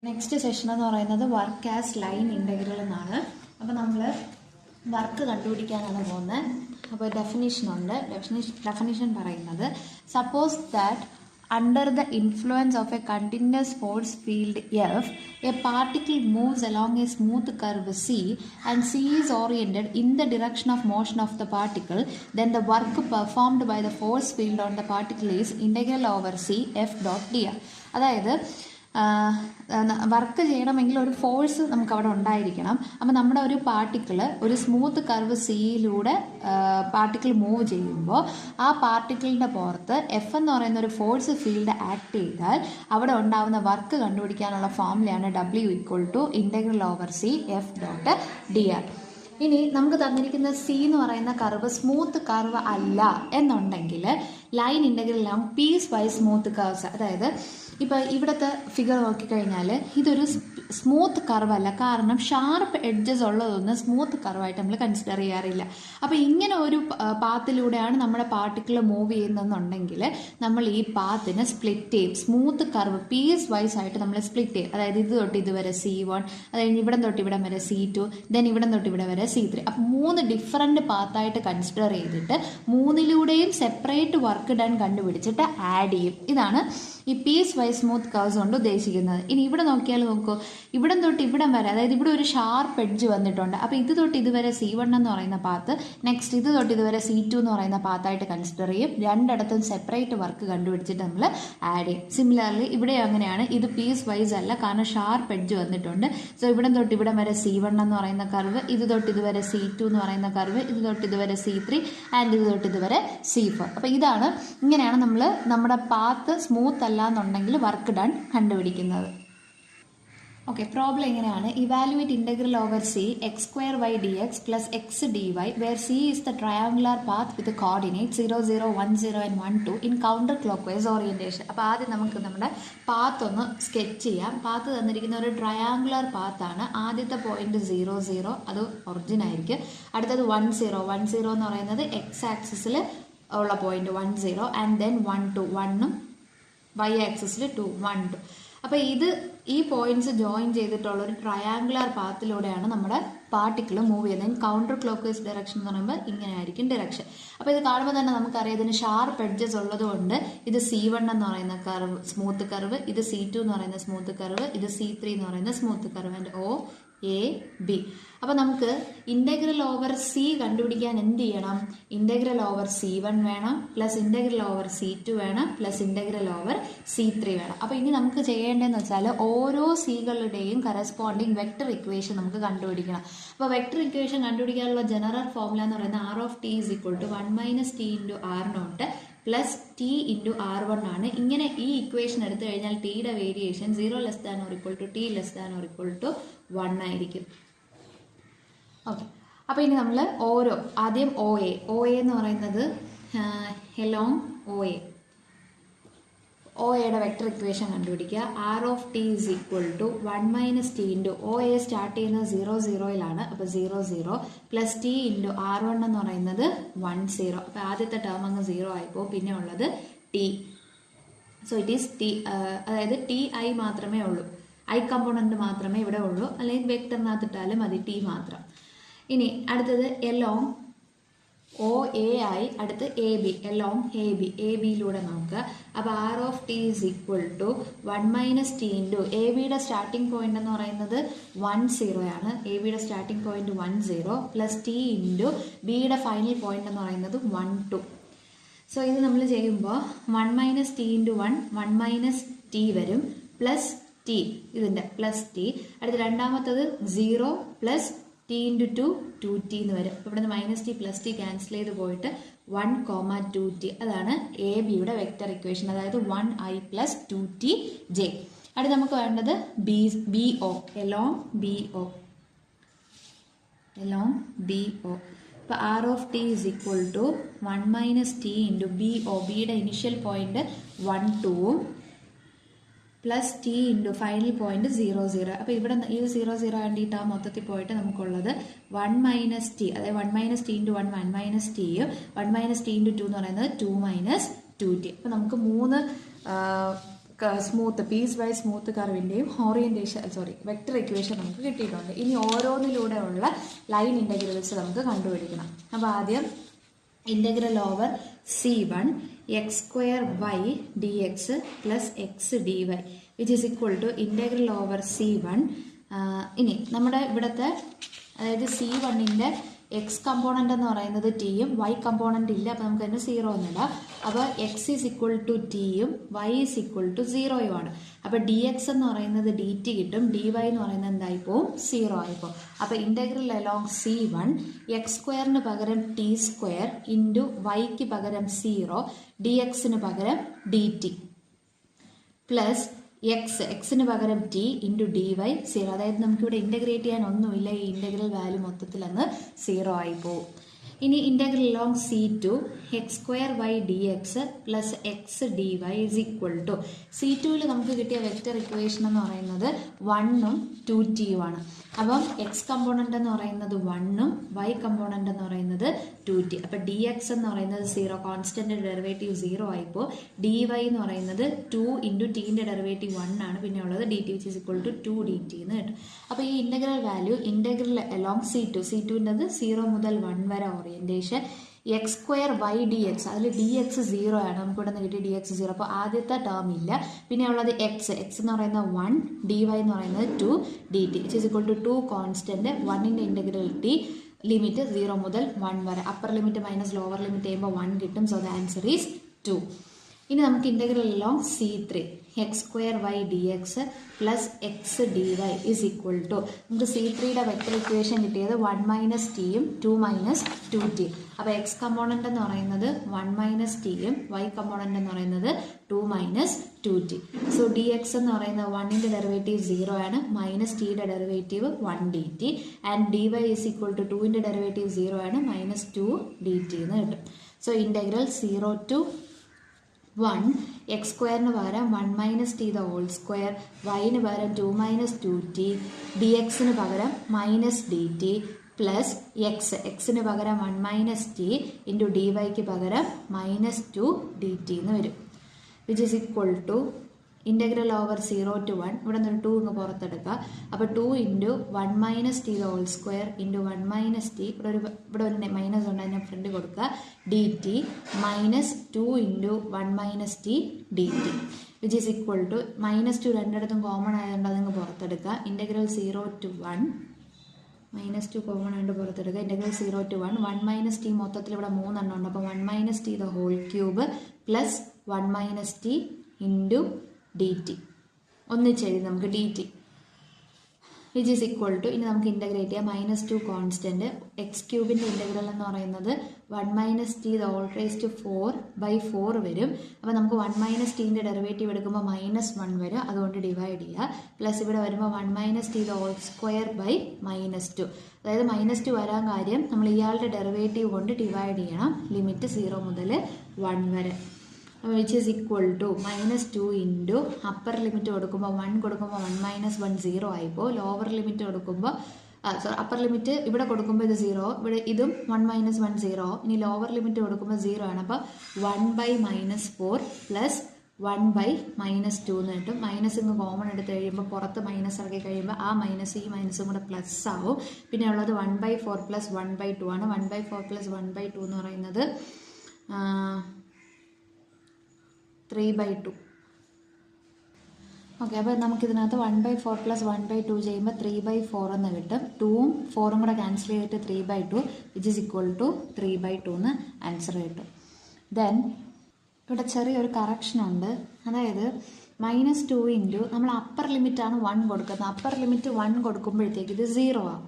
Next session എന്ന് പറയുന്നത് work as line integral എന്നാണ്. അപ്പോൾ നമ്മൾ വർക്ക് കണ്ടുപിടിക്കാനാണ് പോകുന്നത്. അപ്പോൾ ഡെഫിനിഷൻ ഉണ്ട്. ഡെഫിനിഷൻ പറയുന്നത് suppose that under the influence of a continuous force field F, a particle moves along a smooth curve C and C is oriented in the direction of motion of the particle, then the work performed by the force field on the particle is integral over C F dot dr. അതായത് work ചെയ്യണമെങ്കിൽ ഒരു force നമുക്ക് അവിടെ ഉണ്ടായിരിക്കണം. അപ്പോൾ നമ്മുടെ ഒരു particle ഒരു സ്മൂത്ത് കർവ് സിയിലൂടെ പാർട്ടിക്കിൾ മൂവ് ചെയ്യുമ്പോൾ ആ പാർട്ടിക്കിളിൻ്റെ പുറത്ത് എഫ് എന്ന് പറയുന്ന ഒരു ഫോഴ്സ് ഫീൽഡ് ആക്ട് ചെയ്താൽ അവിടെ ഉണ്ടാകുന്ന വർക്ക് കണ്ടുപിടിക്കാനുള്ള ഫോർമുലയാണ് W=∫/C(F.dr). ഇനി നമുക്ക് തന്നിരിക്കുന്ന സി എന്ന് പറയുന്ന കർവ് സ്മൂത്ത് കർവ് അല്ല എന്നുണ്ടെങ്കിൽ line integral piecewise smooth curves, അതായത് ഇപ്പോൾ ഇവിടുത്തെ ഫിഗർ നോക്കിക്കഴിഞ്ഞാൽ ഇതൊരു സ്മൂത്ത് കർവ് അല്ല. കാരണം ഷാർപ്പ് എഡ്ജസ് ഉള്ളതൊന്നും സ്മൂത്ത് കർവായിട്ട് നമ്മൾ കൺസിഡർ ചെയ്യാറില്ല. അപ്പോൾ ഇങ്ങനെ ഒരു പാത്തിലൂടെയാണ് നമ്മുടെ പാർട്ടിക്കിൾ മൂവ് ചെയ്യുന്നതെന്നുണ്ടെങ്കിൽ നമ്മൾ ഈ പാത്തിനെ സ്പ്ലിറ്റ് ചെയ്യും. സ്മൂത്ത് കർവ് പീസ് വൈസ് ആയിട്ട് നമ്മൾ സ്പ്ലിറ്റ് ചെയ്യും. അതായത് ഇത് തൊട്ട് ഇതുവരെ C1, അത് കഴിഞ്ഞ് ഇവിടം തൊട്ട് ഇവിടം വരെ C2, ദെൻ ഇവിടം തൊട്ട് ഇവിടെ വരെ C3. അപ്പം 3 ഡിഫറൻറ്റ് പാത്തായിട്ട് കൺസിഡർ ചെയ്തിട്ട് 3ലൂടെയും സെപ്പറേറ്റ് വർക്ക് ഡൺ കണ്ടുപിടിച്ചിട്ട് ആഡ് ചെയ്യും. ഇതാണ് ഈ പീസ് വൈസ് സ്മൂത്ത് കർവ്സ് കൊണ്ട് ഉദ്ദേശിക്കുന്നത്. ഇനി ഇവിടെ നോക്കിയാൽ നോക്കൂ, ഇവിടം തൊട്ട് ഇവിടം വരെ, അതായത് ഇവിടെ ഒരു ഷാർപ്പ് എഡ്ജ് വന്നിട്ടുണ്ട്. അപ്പോൾ ഇത് തൊട്ട് ഇതുവരെ C1 എന്ന് പറയുന്ന പാത്ത്, നെക്സ്റ്റ് ഇത് തൊട്ട് ഇതുവരെ C2 എന്ന് പറയുന്ന പാത്തായിട്ട് കൺസിഡർ ചെയ്യും. രണ്ടിടത്തും സെപ്പറേറ്റ് വർക്ക് കണ്ടുപിടിച്ചിട്ട് നമ്മൾ ആഡ് ചെയ്യും. സിമിലർലി ഇവിടെ അങ്ങനെയാണ്. ഇത് പീസ് വൈസ് അല്ല, കാരണം ഷാർപ്പ് എഡ്ജ് വന്നിട്ടുണ്ട്. സോ ഇവിടം തൊട്ട് ഇവിടം വരെ C1 എന്ന് പറയുന്ന കർവ്, ഇത് തൊട്ട് ഇതുവരെ C2 എന്ന് പറയുന്ന കർവ്, ഇത് തൊട്ട് ഇതുവരെ C3 ആൻഡ് ഇത് തൊട്ട് ഇതുവരെ C4. അപ്പോൾ ഇങ്ങനെയാണ് നമ്മൾ നമ്മുടെ പാത്ത് സ്മൂത്ത് അല്ല എന്നുണ്ടെങ്കിൽ വർക്ക് ഡൺ കണ്ടുപിടിക്കുന്നത്. ഓക്കെ, പ്രോബ്ലം എങ്ങനെയാണ്? Evaluate integral over C x²y/dx + x dy where C is the triangular path with the coordinates 0, 0, 1, 0 and 1, 2 in counter clockwise orientation. അപ്പോൾ ആദ്യം നമുക്ക് നമ്മുടെ പാത്ത് ഒന്ന് സ്കെച്ച് ചെയ്യാം. പാത്ത് തന്നിരിക്കുന്ന ഒരു ട്രയാങ്കുലർ പാത്താണ്. ആദ്യത്തെ പോയിന്റ് 0, 0, അത് ഒറിജിൻ ആയിരിക്കും. അടുത്തത് 1, 0, 1, 0 എന്ന് പറയുന്നത് എക്സ് ആക്സിസിൽ ഉള്ള പോയിന്റ് 1, 0 ആൻഡ് ദെൻ 1, 2, 1ഉം y ആക്സിസിൽ 2, 1, 2. അപ്പോൾ ഈ പോയിന്റ്സ് ജോയിൻ ചെയ്തിട്ടുള്ള ഒരു ട്രയാങ്കുലർ പാത്തിലൂടെയാണ് നമ്മുടെ പാർട്ടിക്കിൾ മൂവ് ചെയ്യുന്നത്. കൗണ്ടർ ക്ലോക്ക് വൈസ് ഡയറക്ഷൻ എന്ന് പറയുമ്പോൾ ഇങ്ങനെ ആയിരിക്കും ഡയറക്ഷൻ. അപ്പോൾ ഇത് കാണുമ്പോൾ തന്നെ നമുക്കറിയാം ഇതിന് ഷാർപ്പ് എഡ്ജസ് ഉള്ളതുകൊണ്ട് ഇത് C1 എന്ന് പറയുന്ന കർവ് സ്മൂത്ത് കർവ്, ഇത് C2 എന്ന് പറയുന്ന സ്മൂത്ത് കർവ്, ഇത് C3 എന്ന് പറയുന്ന സ്മൂത്ത് കർവ് ആൻഡ് OAB. അപ്പോൾ നമുക്ക് ഇൻ്റഗ്രൽ ഓവർ C കണ്ടുപിടിക്കാൻ എന്ത് ചെയ്യണം? ഇൻ്റഗ്രൽ ഓവർ C1 വേണം, പ്ലസ് ഇൻ്റഗ്രൽ ഓവർ C2 വേണം, പ്ലസ് ഇൻ്റഗ്രൽ ഓവർ C3 വേണം. അപ്പോൾ ഇനി നമുക്ക് ചെയ്യേണ്ടതെന്ന് വെച്ചാൽ ഓരോ സികളുടെയും കറസ്പോണ്ടിങ് വെക്ടർ ഇക്വേഷൻ നമുക്ക് കണ്ടുപിടിക്കണം. അപ്പോൾ വെക്ടർ ഇക്വേഷൻ കണ്ടുപിടിക്കാനുള്ള ജനറൽ ഫോർമുല എന്ന് പറയുന്നത് R(t) = 1 - t × R0 plus T × R1 ആണ്. ഇങ്ങനെ ഈ ഇക്വേഷൻ എടുത്തു കഴിഞ്ഞാൽ ടിയുടെ വേരിയേഷൻ 0 < t < 1 ആയിരിക്കും. ഓക്കെ, അപ്പോൾ ഇനി നമ്മൾ ആദ്യം OA എന്ന് പറയുന്നത് എലോങ് OAയുടെ വെക്ടർ ഇക്വേഷൻ കണ്ടുപിടിക്കുക. R(t) = 1 - t × OA സ്റ്റാർട്ട് ചെയ്യുന്നത് 0, 0യിലാണ്. അപ്പോൾ 0, 0 പ്ലസ് T × R1 എന്ന് പറയുന്നത് 1, 0. അപ്പോൾ ആദ്യത്തെ ടേം അങ്ങ് 0 ആയിപ്പോൾ, പിന്നെ ഉള്ളത് T. So it is T, അതായത് TI മാത്രമേ ഉള്ളൂ. I കമ്പോണൻറ്റ് മാത്രമേ ഇവിടെ ഉള്ളൂ, അല്ലെങ്കിൽ വെക്ടറിനകത്ത് ഇട്ടാലും മതി T മാത്രം. ഇനി അടുത്തത് എലോങ് OAI, അടുത്ത് AB, എലോങ് ABയിലൂടെ നോക്കുക. അപ്പോൾ R(t) = 1 - t × ABയുടെ സ്റ്റാർട്ടിംഗ് പോയിന്റ് എന്ന് പറയുന്നത് 1, 0 ആണ്. ABയുടെ സ്റ്റാർട്ടിംഗ് പോയിന്റ് 1, 0 പ്ലസ് T × Bയുടെ ഫൈനൽ പോയിന്റ് എന്ന് പറയുന്നത് 1, 2. സോ ഇത് നമ്മൾ ചെയ്യുമ്പോൾ 1 - t × 1 t വരും, പ്ലസ് T, ഇതിൻ്റെ പ്ലസ് T. അടുത്ത രണ്ടാമത്തത് 0 പ്ലസ് T × 2, 2t എന്ന് വരും. അപ്പോൾ ഇവിടുന്ന് -t പ്ലസ് T ക്യാൻസൽ ചെയ്ത് പോയിട്ട് 1, 2t. അതാണ് ABയുടെ വെക്ടർ ഇക്വേഷൻ, അതായത് 1i + 2tj. അടുത്ത് നമുക്ക് വേണ്ടത് BO, എലോങ് BO. ഇപ്പോൾ R(t) = 1 - t × BO, Bയുടെ ഇനിഷ്യൽ പോയിന്റ് 1, 2ഉം പ്ലസ് T × ഫൈനൽ പോയിന്റ് 0, 0. അപ്പോൾ ഇവിടെ ഈ 0, 0 വേണ്ടിയിട്ട് ആ മൊത്തത്തിൽ പോയിട്ട് നമുക്കുള്ളത് 1 - t, അതായത് 1 - t × 1 1 - tയും 1 - t × 2 എന്ന് പറയുന്നത് 2 - 2t. അപ്പോൾ നമുക്ക് 3 സ്മൂത്ത് പീസ് വൈസ് സ്മൂത്ത് കർവിൻ്റെയും വെക്ടർ ഇക്വേഷൻ നമുക്ക് കിട്ടിയിട്ടുണ്ട്. ഇനി ഓരോന്നിലൂടെയുള്ള ലൈൻ ഇൻ്റഗ്രൽസ് നമുക്ക് കണ്ടുപിടിക്കണം. അപ്പോൾ ആദ്യം integral over C1 x² y dx plus x dy which is equal to integral over C1. ഇനി നമ്മുടെ ഇവിടുത്തെ അതായത് C1ൻ്റെ എക്സ് കമ്പോണൻ്റ് എന്ന് പറയുന്നത് ടിയും വൈ കമ്പോണൻ്റ് ഇല്ല, അപ്പോൾ നമുക്ക് അതിന് 0 എന്നിടാം. അപ്പോൾ എക്സ് ഈസ് ഈക്വൽ ടു ടിയും വൈ ഈസ് ഈക്വൽ ടു 0യുമാണ്. അപ്പോൾ ഡി എക്സ് എന്ന് പറയുന്നത് ഡി ടി കിട്ടും, ഡി വൈ എന്ന് പറയുന്നത് എന്തായിപ്പോവും 0 ആയിപ്പോവും. അപ്പോൾ ഇൻ്റഗ്രൽ അലോങ് C1 x² പകരം t² ഇൻറ്റു വൈക്ക് പകരം 0 ഡി എക്സിന് പകരം ഡി ടി പ്ലസ് എക്സിന് പകരം ടി ഇൻറ്റു ഡി വൈ 0. അതായത് നമുക്കിവിടെ ഇൻ്റഗ്രേറ്റ് ചെയ്യാൻ ഒന്നുമില്ല, ഈ ഇൻ്റഗ്രൽ വാല്യൂ മൊത്തത്തിൽ അങ്ങ് 0 ആയി പോകും. ഇനി integral along C2 x² y dx plus x d y is equal to C2ൽ നമുക്ക് കിട്ടിയ വെക്റ്റർ ഇക്വേഷൻ എന്ന് പറയുന്നത് 1ഉം 2t-യുമാണ്. അപ്പം എക്സ് കമ്പോണൻ്റ് എന്ന് പറയുന്നത് 1ഉം വൈ കമ്പോണൻ്റ് എന്ന് പറയുന്നത് 2t. അപ്പം ഡി എക്സ് എന്ന് പറയുന്നത് 0, കോൺസ്റ്റൻ്റ് ഡെറിവേറ്റീവ് 0 ആയിപ്പോൾ ഡി വൈ എന്ന് പറയുന്നത് 2 ഇൻറ്റു ടീൻ്റെ ഡെറിവേറ്റീവ് 1 ആണ്, പിന്നെ ഉള്ളത് d t which is equal to 2dt എന്ന് കിട്ടും. അപ്പോൾ ഈ ഇൻ്റഗ്രൽ വാല്യൂ ഇൻ്റഗ്രൽ അലോങ് C2ൻ്റെത് 0 മുതൽ 1 വരെ ഓറിയൻറ്റേഷൻ x² y dx, അതിൽ ഡി എക്സ് 0 ആണ്, നമുക്ക് ഇവിടെ നിന്ന് കിട്ടി ഡി എക്സ് 0. അപ്പോൾ ആദ്യത്തെ ടേം ഇല്ല, പിന്നെ ഉള്ളത് എക്സ് എന്ന് പറയുന്നത് 1, ഡി വൈ എന്ന് പറയുന്നത് 2 d t which is equal to 2 constant 1ൻ്റെ ഇൻ്റഗ്രൽ ടി ലിമിറ്റ് 0 മുതൽ 1 വരെ, upper limit minus lower limit ചെയ്യുമ്പോൾ 1 കിട്ടും. So the answer is 2. ഇനി നമുക്ക് integral along C3 x² y dx plus x d y is equal to നമുക്ക് C3യുടെ vector equation കിട്ടിയത് 1 മൈനസ് ടിയും 2 മൈനസ് 2t. അപ്പോൾ എക്സ് കമ്പോണൻ്റ് എന്ന് പറയുന്നത് 1 മൈനസ് ടിയും വൈ കമ്പോണൻ്റ് എന്ന് പറയുന്നത് 2 minus 2t. So D X എന്ന് പറയുന്നത് 1ൻ്റെ ഡെറിവേറ്റീവ് 0 ആണ്, മൈനസ് ടിയുടെ derivative 1 dt and d y is equal to 2ൻ്റെ ഡെറിവേറ്റീവ് 0 ആണ്, മൈനസ് 2 dt എന്ന് കിട്ടും. സോ ഇൻ്റഗ്രൽ 0 to 1 x² പകരം 1 minus t the whole square, വൈന് പകരം 2 മൈനസ് 2t, ഡി എക്സിന് പകരം മൈനസ് ഡി ടി പ്ലസ് എക്സിന് പകരം 1 മൈനസ് ടി ഇൻറ്റു ഡി വൈക്ക് പകരം മൈനസ് 2 ഡി ടി എന്ന് വരും. Which is equal to integral over 0 to 1, ഇവിടെ നിന്ന് 2 ഇങ്ങ് പുറത്തെടുക്കുക. അപ്പോൾ 2 into 1 minus t the whole square into 1 minus t, ഇവിടെ ഒരു മൈനസ് ഉണ്ട്, അതിനെ ഫ്രണ്ട് കൊടുക്കുക, d t minus 2 into 1 minus t d t which is equal to minus 2 രണ്ടിടത്തും കോമൺ ആയതുകൊണ്ട് അതിങ്ങ് പുറത്തെടുക്കുക. ഇൻ്റഗ്രൽ 0 to 1 മൈനസ് 2 കോമൺ ആയിട്ട് പുറത്തെടുക്കുക. ഇൻ്റഗ്രൽ 0 to 1 മൈനസ് ടി മൊത്തത്തിൽ ഇവിടെ 3 എണ്ണം ഉണ്ട്, അപ്പോൾ 1 minus t the whole cube plus 1 minus t into d t ഒന്നിച്ചെഴുതി നമുക്ക് d t which is equal to, ഇനി നമുക്ക് ഇൻ്റഗ്രേറ്റ് ചെയ്യാം, മൈനസ് 2 കോൺസ്റ്റൻറ്റ് എക്സ് ക്യൂബിൻ്റെ ഇൻ്റഗ്രൽ എന്ന് പറയുന്നത് 1 minus t the whole raise to 4/4 വരും. അപ്പോൾ നമുക്ക് 1 മൈനസ് ടീൻ്റെ ഡെറിവേറ്റീവ് എടുക്കുമ്പോൾ മൈനസ് 1 വരും, അതുകൊണ്ട് ഡിവൈഡ് ചെയ്യുക. പ്ലസ് ഇവിടെ വരുമ്പോൾ 1 minus t the whole square by minus 2, അതായത് മൈനസ് 2 വരാൻ കാര്യം നമ്മൾ ഇയാളുടെ ഡെറിവേറ്റീവ് കൊണ്ട് ഡിവൈഡ് ചെയ്യണം, ലിമിറ്റ് 0 മുതൽ 1 വരെ. Which is equal to minus 2 into upper limit കൊടുക്കുമ്പോൾ 1 കൊടുക്കുമ്പോൾ 1 മൈനസ് 1 0 ആയിപ്പോൾ, ലോവർ ലിമിറ്റ് കൊടുക്കുമ്പോൾ അപ്പർ ലിമിറ്റ് ഇവിടെ കൊടുക്കുമ്പോൾ ഇത് 0, ഇവിടെ ഇതും 1 മൈനസ് 1 0, ഇനി ലോവർ ലിമിറ്റ് കൊടുക്കുമ്പോൾ 0 ആണ്. അപ്പോൾ 1/-4 പ്ലസ് 1/-2 എന്ന് കിട്ടും. മൈനസ് ഇങ്ങ് കോമൺ എടുത്ത് കഴിയുമ്പോൾ പുറത്ത് മൈനസ് ഇറക്കി കഴിയുമ്പോൾ ആ മൈനസ് ഈ മൈനസും കൂടെ പ്ലസ് ആവും. പിന്നെ ഉള്ളത് 1/4 പ്ലസ് 1/2 ആണ്. 1/4 പ്ലസ് 1/2 എന്ന് പറയുന്നത് 3/2. ഓക്കെ, അപ്പോൾ നമുക്കിതിനകത്ത് 1/4 പ്ലസ് 1/2 ചെയ്യുമ്പോൾ 3/4 എന്ന് കിട്ടും. 2ഉം 4ഉം കൂടെ ക്യാൻസൽ ചെയ്തിട്ട് 3/2 വിച്ച് ഈസ് ഈക്വൽ ടു 3/2 എന്ന് ആൻസർ കിട്ടും. ദെൻ ഇവിടെ ചെറിയൊരു കറക്ഷൻ ഉണ്ട്, അതായത് -2 ഇൻറ്റു നമ്മൾ അപ്പർ ലിമിറ്റാണ് 1 കൊടുക്കുന്നത്, അപ്പർ ലിമിറ്റ് 1 കൊടുക്കുമ്പോഴത്തേക്ക് ഇത് 0 ആവും.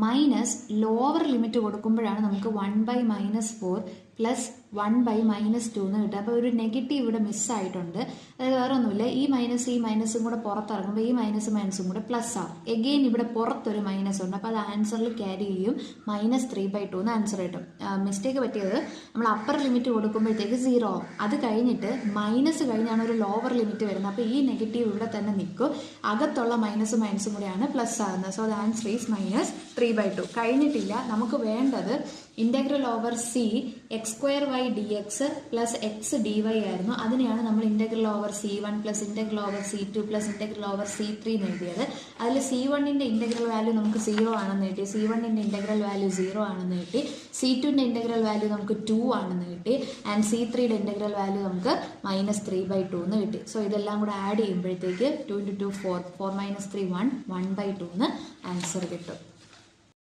മൈനസ് ലോവർ ലിമിറ്റ് കൊടുക്കുമ്പോഴാണ് നമുക്ക് 1/-4 പ്ലസ് 1/-2 എന്ന് കിട്ടുക. അപ്പോൾ ഒരു നെഗറ്റീവ് ഇവിടെ മിസ്സായിട്ടുണ്ട്. അതായത് വേറെ ഒന്നുമില്ല, ഈ മൈനസും കൂടെ പുറത്തിറങ്ങുമ്പോൾ ഈ മൈനസും കൂടെ പ്ലസ് ആവും. എഗെയിൻ ഇവിടെ പുറത്തൊരു മൈനസ് ഉണ്ട്, അപ്പോൾ അത് ആൻസറിൽ ക്യാരി ചെയ്യും, -3/2 എന്ന് ആൻസർ കിട്ടും. മിസ്റ്റേക്ക് പറ്റിയത് നമ്മൾ അപ്പർ ലിമിറ്റ് കൊടുക്കുമ്പോഴത്തേക്ക് 0 ആവും. അത് കഴിഞ്ഞിട്ട് മൈനസ് കഴിഞ്ഞാണ് ഒരു ലോവർ ലിമിറ്റ് വരുന്നത്, അപ്പോൾ ഈ നെഗറ്റീവ് ഇവിടെ തന്നെ നിൽക്കും, അകത്തുള്ള മൈനസും കൂടെയാണ് പ്ലസ് ആകുന്നത്. So the answer is -3/2. കഴിഞ്ഞിട്ടില്ല, നമുക്ക് വേണ്ടത് integral over C x square y d x plus x d y ആയിരുന്നു. അതിനെയാണ് നമ്മൾ integral over C1 plus integral over C2 plus integral over C3 എന്ന് എഴുതിയത്. അതിൽ C1ന്റെ ഇന്റഗ്രൽ വാല്യൂ നമുക്ക് 0 ആണെന്ന് കിട്ടി, C1ന്റെ ഇന്റഗ്രൽ വാല്യൂ 0 ആണെന്ന് കിട്ടി, C2ന്റെ ഇന്റഗ്രൽ വാല്യൂ നമുക്ക് 2 ആണെന്ന് കിട്ടി, ആൻഡ് C3യുടെ ഇന്റഗ്രൽ വാല്യൂ നമുക്ക് -3/2 എന്ന് കിട്ടി. സോ ഇതെല്ലാം കൂടെ ആഡ് ചെയ്യുമ്പോഴത്തേക്ക് 2 × 2 4, 4 - 3 1, 1/2 എന്ന് ആൻസർ കിട്ടും.